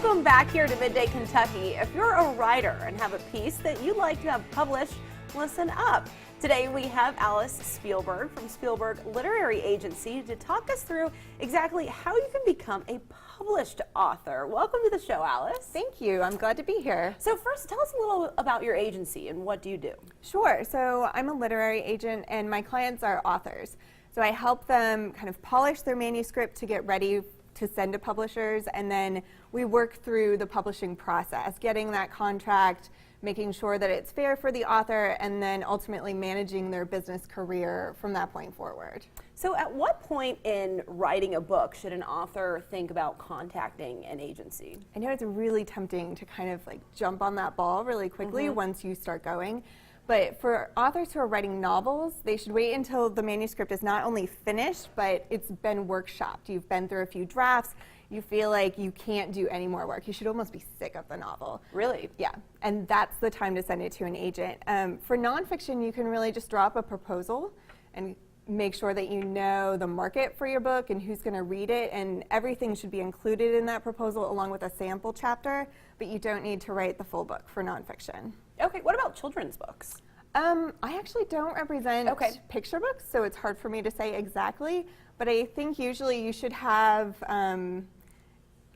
Welcome back here to Midday, Kentucky. If you're a writer and have a piece that you'd like to have published, listen up. Today we have Alice Speilburg from Speilburg Literary Agency to talk us through exactly how you can become a published author. Welcome to the show, Alice. Thank you. I'm glad to be here. So first, tell us a little about your agency and what do you do? Sure. So I'm a literary agent and my clients are authors. So I help them kind of polish their manuscript to get ready to send to publishers, and then we work through the publishing process, getting that contract, making sure that it's fair for the author, and then ultimately managing their business career from that point forward. So at what point in writing a book should an author think about contacting an agency? I know it's really tempting to kind of like jump on that ball really quickly once you start going. But for authors who are writing novels, they should wait until the manuscript is not only finished, but it's been workshopped. You've been through a few drafts. You feel like you can't do any more work. You should almost be sick of the novel. Really? Yeah, and that's the time to send it to an agent. For nonfiction, you can really just drop a proposal and make sure that you know the market for your book and who's going to read it, and everything should be included in that proposal along with a sample chapter, but you don't need to write the full book for nonfiction. Okay, what about children's books? I actually don't represent picture books, so it's hard for me to say exactly, but I think usually you should have,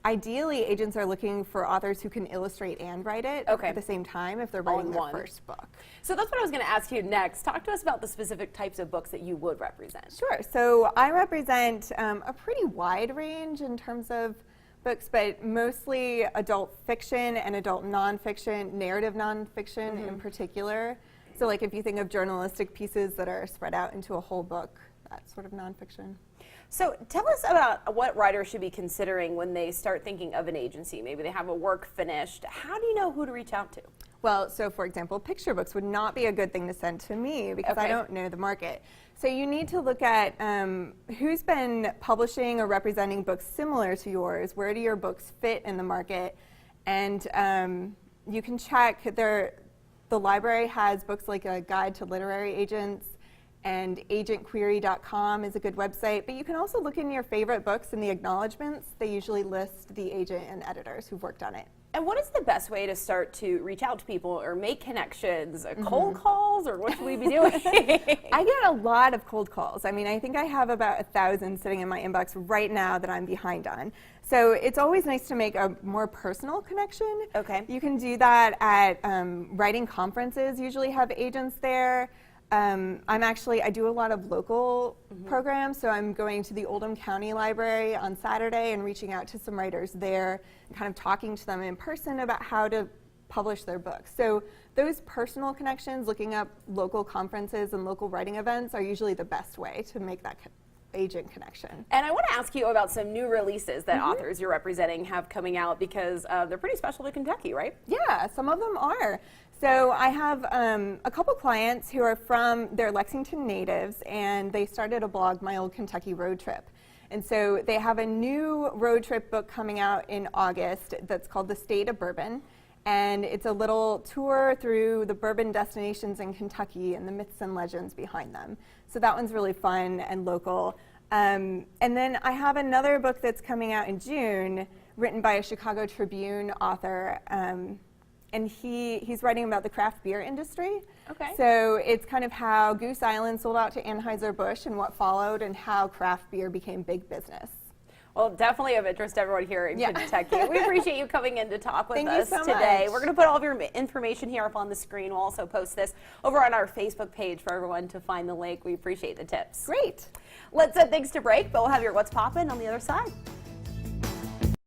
ideally agents are looking for authors who can illustrate and write it at the same time if they're writing their first book. So that's what I was going to ask you next. Talk to us about the specific types of books that you would represent. Sure, so I represent a pretty wide range in terms of books, but mostly adult fiction and adult nonfiction, narrative nonfiction in particular. So like if you think of journalistic pieces that are spread out into a whole book, that sort of nonfiction. So tell us about what writers should be considering when they start thinking of an agency. Maybe they have a work finished. How do you know who to reach out to? Well, so for example, picture books would not be a good thing to send to me because I don't know the market. So you need to look at who's been publishing or representing books similar to yours, where do your books fit in the market, and you can check, the library has books like a guide to literary agents, and agentquery.com is a good website, but you can also look in your favorite books in the acknowledgments. They usually list the agent and editors who've worked on it. And what is the best way to start to reach out to people or make connections? Cold calls, or what should we be doing? I get a lot of cold calls. I mean, I think I have about 1,000 sitting in my inbox right now that I'm behind on. So it's always nice to make a more personal connection. Okay. You can do that at writing conferences, usually have agents there. I do a lot of local programs, so I'm going to the Oldham County Library on Saturday and reaching out to some writers there and kind of talking to them in person about how to publish their books. So those personal connections, looking up local conferences and local writing events, are usually the best way to make that agent connection. And I want to ask you about some new releases that authors you're representing have coming out, because they're pretty special to Kentucky, right? Yeah, some of them are. So I have a couple clients who are they're Lexington natives, and they started a blog, My Old Kentucky Road Trip. And so they have a new road trip book coming out in August that's called The State of Bourbon. And it's a little tour through the bourbon destinations in Kentucky and the myths and legends behind them. So that one's really fun and local. And then I have another book that's coming out in June, written by a Chicago Tribune author. And he's writing about the craft beer industry. Okay. So it's kind of how Goose Island sold out to Anheuser-Busch and what followed, and how craft beer became big business. Well, definitely of interest to everyone here in Kentucky. We appreciate you coming in to talk with us so today. much. We're going to put all of your information here up on the screen. We'll also post this over on our Facebook page for everyone to find the link. We appreciate the tips. Great. Let's send things to break, but we'll have your What's Poppin' on the other side.